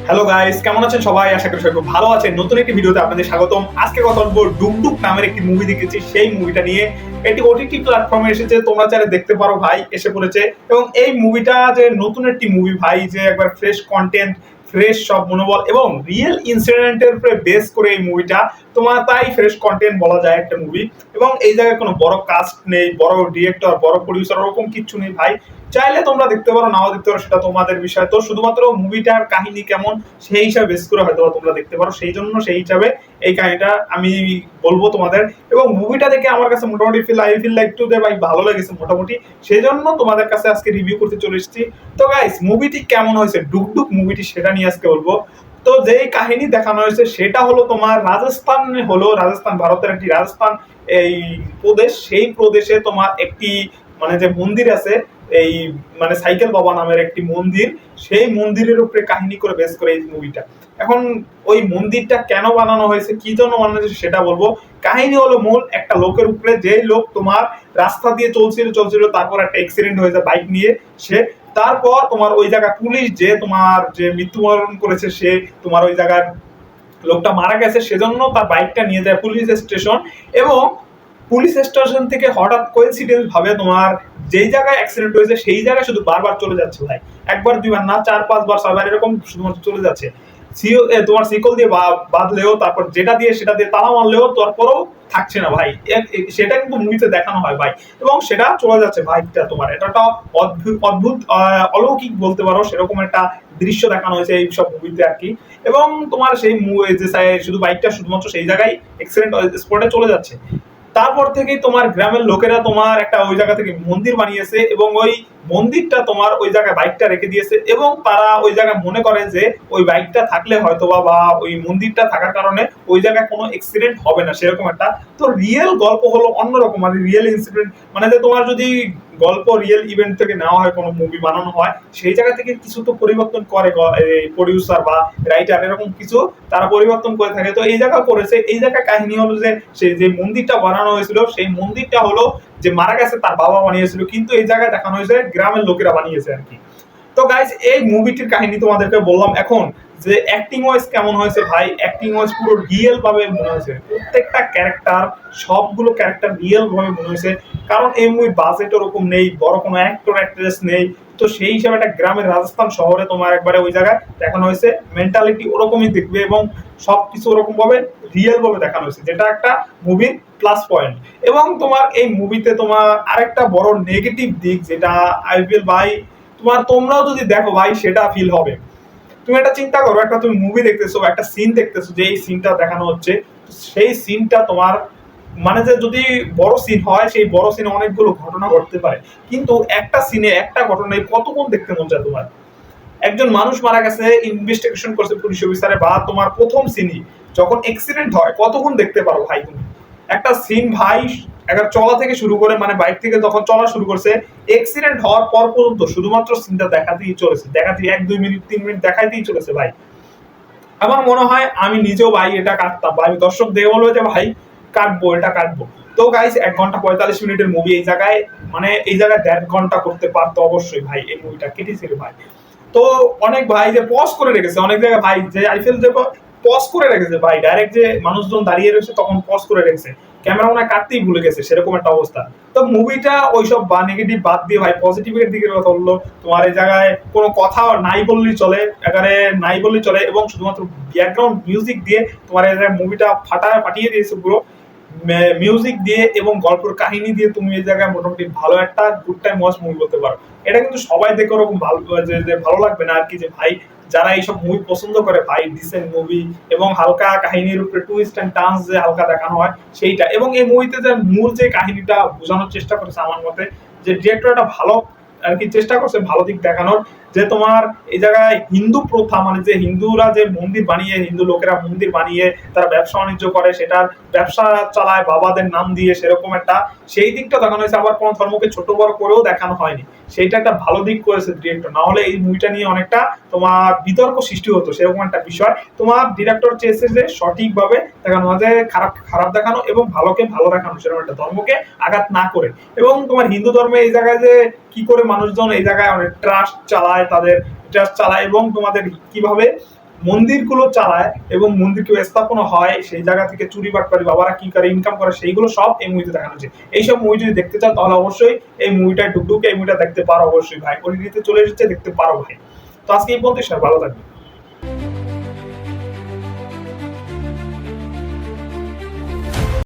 Hello guys, কেমন আছেন সবাই? আশা করি সবাই খুব ভালো আছেন। নতুন একটি ভিডিওতে আপনাদের স্বাগতম। আজকে কথা বলবো ডুগডুগ নামের একটি মুভি দেখেছি, সেই মুভিটা নিয়ে। এটি ওটিটি প্ল্যাটফর্মে এসেছে, তোমরা চাইলে দেখতে পারো ভাই, এসে পড়েছে। এবং এই মুভিটা যে নতুন একটি মুভি ভাই, যে একবার ফ্রেশ কন্টেন্ট, ফ্রেশ সব মনোবল এবং রিয়েল ইনসিডেন্টের উপরে বেস করে এই মুভিটা, তোমার তাই ফ্রেশ কন্টেন্ট বলা যায় একটা মুভি। এবং এই জায়গায় কোনো বড় কাস্ট নেই, বড় ডিরেক্টর, বড় প্রডিউসার, ওরকম কিচ্ছু নেই ভাই। চাইলে তোমরা দেখতে পারো, নাও দেখতে পারো, সেটা তোমাদের বিষয়। তো শুধুমাত্র মুভিটার কাহিনী কেমন সেই হিসাবে বেস করে হয়তো তোমরা দেখতে পারো, সেই জন্য সেই হিসাবে এই কাহিনীটা আমি বলবো তোমাদের। এবং মুভিটা দেখে আমার কাছে মোটামুটি ফিল লাইক টু দে ভাই ভালো লেগেছে মোটামুটি, সেই জন্য তোমাদের কাছে আজকে রিভিউ করতে চলে এসেছি। তো গাইস, মুভিটি কেমন হয়েছে, ডুগডুগ মুভিটি, সেটা নিয়ে আজকে বলবো। তো যেই কাহিনী দেখানো হয়েছে সেটা হলো তোমার রাজস্থান, রাজস্থান, ভারতের একটি রাজস্থান এই প্রদেশ। সেই প্রদেশে তোমার একটি মানে যে মন্দির আছে, এই মানে সাইকেল বাবা নামের একটি মন্দির, সেই মন্দিরের উপরে কাহিনী করে বেস করে এই মুভিটা। এখন ওই মন্দিরটা কেন বানানো হয়েছে, কি জন্য বানানো হয়েছে সেটা বলবো। কাহিনী হলো মূল একটা লোকের উপরে, যে লোক তোমার রাস্তা দিয়ে চলছিল, তারপর একটা অ্যাক্সিডেন্ট হয়েছে বাইক নিয়ে সে। তারপর তোমার ওই জায়গায় পুলিশ, যে তোমার যে মৃত্যুবরণ করেছে, সে তোমার ওই জায়গায় লোকটা মারা গেছে, সেজন্য তার বাইকটা নিয়ে যায় পুলিশ স্টেশন। এবং পুলিশ স্টেশন থেকে হঠাৎ কোইন্সিডেন্স ভাবে তোমার যেই জায়গায় অ্যাক্সিডেন্ট হয়েছে সেই জায়গায় শুধু বারবার চলে যাচ্ছে ভাই। একবার দুইবার না, 4-5 বার 6 বার এরকম শুধুমাত্র চলে যাচ্ছে। তোমার শিকল দিয়ে বাঁধলেও, তারপর যেটা দিয়ে সেটা দিয়ে তালা মারলেও তারপরও থাকছে না ভাই। সেটা কিন্তু মুভিতে দেখানো হয় ভাই। এবং সেটা চলে যাচ্ছে বাইকটা তোমার, এটা একটা অদ্ভুত অদ্ভুত অলৌকিক বলতে পারো, সেরকম একটা দৃশ্য দেখানো হয়েছে এই সব মুভিতে আর কি। এবং তোমার সেই যে শুধু বাইকটা শুধুমাত্র সেই জায়গায় অ্যাক্সিডেন্ট স্পটে চলে যাচ্ছে। তারপর থেকেই তোমার গ্রামের লোকেরা তোমার একটা ওই জায়গা থেকে মন্দির বানিয়েছে, এবং ওই মন্দিরটা তোমার ওই জায়গায় বাইকটা রেখে দিয়েছে। এবং তারা ওই জায়গায় মনে করে যে ওই বাইকটা থাকলে হয়তো বা ওই মন্দিরটা থাকার কারণে ওই জায়গায় কোনো অ্যাক্সিডেন্ট হবে না, সেরকম একটা। তো রিয়েল গল্প হলো অন্যরকম, মানে রিয়েল ইনসিডেন্ট, মানে যে তোমার যদি গল্প রিয়েল ইভেন্ট থেকে নেওয়া হয়, কোনো মুভি বানানো হয়, সেই জায়গা থেকে কিছু তো পরিবর্তন করে প্রডিউসার বা রাইটার, এরকম কিছু তারা পরিবর্তন করে থাকে। তো এই জায়গা করেছে, এই জায়গা কাহিনী হলো যে সেই যে মন্দিরটা বানানো হয়েছিল, সেই মন্দিরটা হলো যে মারা গেছে তার বাবা বানিয়েছিল, কিন্তু এই জায়গায় দেখানো হয়েছে গ্রামের লোকেরা বানিয়েছে আর কি। তো গাইস, এই মুভিটির কাহিনী তোমাদেরকে বললাম। এখন যে অ্যাক্টিং ওয়াইজ কেমন হয়েছে ভাই, অ্যাক্টিং ওয়াইজ পুরো রিয়েল ভাবে মনে হয়েছে, প্রত্যেকটা ক্যারেক্টার, সবগুলো ক্যারেক্টার রিয়েল ভাবে মনে হয়েছে। কারণ এই মুভির বাজেট ওরকম নেই, বড় কোনো অ্যাক্টর অ্যাক্ট্রেস নেই। তো সেই হিসাবে একটা গ্রামের রাজস্থান শহরে তোমার একবারে ওই জায়গায় দেখানো হয়েছে, মেন্টালিটি ওরকমই দেখবে এবং সবকিছু ওরকম ভাবে রিয়েল ভাবে দেখানো হয়েছে, যেটা একটা মুভির প্লাস পয়েন্ট। এবং তোমার এই মুভিতে তোমার আরেকটা বড় নেগেটিভ দিক, যেটা আই ফিল ভাই, তোমরাও যদি দেখো ভাই সেটা ফিল হবে। তুমি একটা চিন্তা করো, একটা তুমি মুভি দেখতেছো, একটা সিন দেখতেছো, যে এই সিনটা দেখানো হচ্ছে, সেই সিনটা তোমার মানে যে যদি বড় সিন হয়, সেই বড় সিনে অনেকগুলো ঘটনা ঘটতে পারে, কিন্তু একটা সিনে একটা ঘটনায় কতক্ষণ দেখতে মন চায় তোমার। একজন মানুষ মারা গেছে, ইনভেস্টিগেশন করছে পুলিশ অফিসারে, বা তোমার প্রথম সিনই যখন অ্যাক্সিডেন্ট হয়, কতক্ষণ দেখতে পারো ভাই তুমি একটা সিন ভাই। একটা চলা থেকে শুরু করে, মানে বাইক থেকে যখন চলা শুরু করছে, অ্যাক্সিডেন্ট হওয়ার পর পর্যন্ত শুধুমাত্র সিনটা দেখাতেই চলেছে, 1-2 মিনিট 3 মিনিট দেখাইতেই চলেছে ভাই। আমার মনে হয় আমি নিজেও ভাই এটা কাটতাম ভাই, আমি দর্শক দেখে বলবো যে ভাই কাটবো, এটা কাটবো। তো গাইস, 1 ঘন্টা 45 মিনিটের মুভি এই জায়গায়, মানে এই জায়গায় 1.5 ঘন্টা করতে পারতো অবশ্যই ভাই, এই মুভিটা কেটেছিল ভাই। তো অনেক ভাই যে পজ করে রেখেছে, অনেক জায়গায় ভাই যে আইফেল যে পজ করে রেখেছে ভাই, ডাইরেক্ট যে মানুষজন দাঁড়িয়ে রয়েছে তখন পজ করে রেখেছে, ক্যামেরা মনে হয় কাটতেই ভুলে গেছে, সেরকম একটা অবস্থা। তো মুভিটা ওইসব বা নেগেটিভ বাদ দিয়ে ভাই পজিটিভের দিকে কথা বললো। তোমার এই জায়গায় কোনো কথা নাই বললেই চলে, একারে নাই বললেই চলে, এবং শুধুমাত্র ব্যাকগ্রাউন্ড মিউজিক দিয়ে তোমার এই জায়গায় মুভিটা ফাটিয়ে দিয়েছে পুরো। মিউজিক দিয়ে এবং গল্পের কাহিনী দিয়ে তুমি এই জায়গায় মোটামুটি ভালো একটা গুড টাইম ওয়াচ মুভি করতে পারো। এটা কিন্তু সবাই দেখে ওরকম ভালো যে ভালো লাগবে না আর কি, যে ভাই যারা এইসব মুভি পছন্দ করে ভাই, ডিসেন্ট মুভি এবং হালকা কাহিনীর উপরে টুইস্ট এন্ড টার্নস যে হালকা দেখানো হয় সেইটা। এবং এই মুভিতে যে মূল যে কাহিনীটা বোঝানোর চেষ্টা করেছে আমার মতে, যে ডিরেক্টর একটা ভালো আর কি চেষ্টা করছে ভালো দিক দেখানোর, যে তোমার এই জায়গায় হিন্দু প্রথা, মানে যে হিন্দুরা যে মন্দির বানিয়ে, হিন্দু লোকেরা মন্দির বানিয়ে তারা ব্যবসা বাণিজ্য করে, সেটার ব্যবসা চালায় বাবাদের নাম দিয়ে, সেরকম একটা সেই দিকটা দেখানো হয়েছে। আবার কোনো ধর্মকে ছোট বড় করেও দেখানো হয়নি, সেইটা একটা ভালো দিক করেছে ডিরেক্টর। না হলে এই মুভিটা নিয়ে অনেকটা তোমার বিতর্ক সৃষ্টি হতো, সেরকম একটা বিষয়। তোমার ডিরেক্টর চেয়েছে যে সঠিকভাবে দেখানো, যে খারাপ খারাপ দেখানো এবং ভালোকে ভালো দেখানো, সেরকম একটা ধর্মকে আঘাত না করে। এবং তোমার হিন্দু ধর্মে এই জায়গায় যে কি করে মানুষজন এই জায়গায় অনেক ট্রাস্ট চালায়, তাদের ট্রাস্ট চালায়, এবং তোমাদের কিভাবে মন্দিরগুলো চালায় এবং মন্দিরকে স্থাপনা হয়, সেই জায়গা থেকে চুরি বাটপারি বাবারা কি করে ইনকাম করে সেইগুলো সব এই মুভিতে দেখানো হচ্ছে। এইসব মুভি যদি দেখতে চাও তাহলে অবশ্যই এই মুভিটা ডুগডুগ এই মুভিটা দেখতে পারো, অবশ্যই ভাই ওটিটিতে চলে এসেছে, দেখতে পারো ভাই। তো আজকে এই পর্যন্ত, সবাই ভালো থাকবে।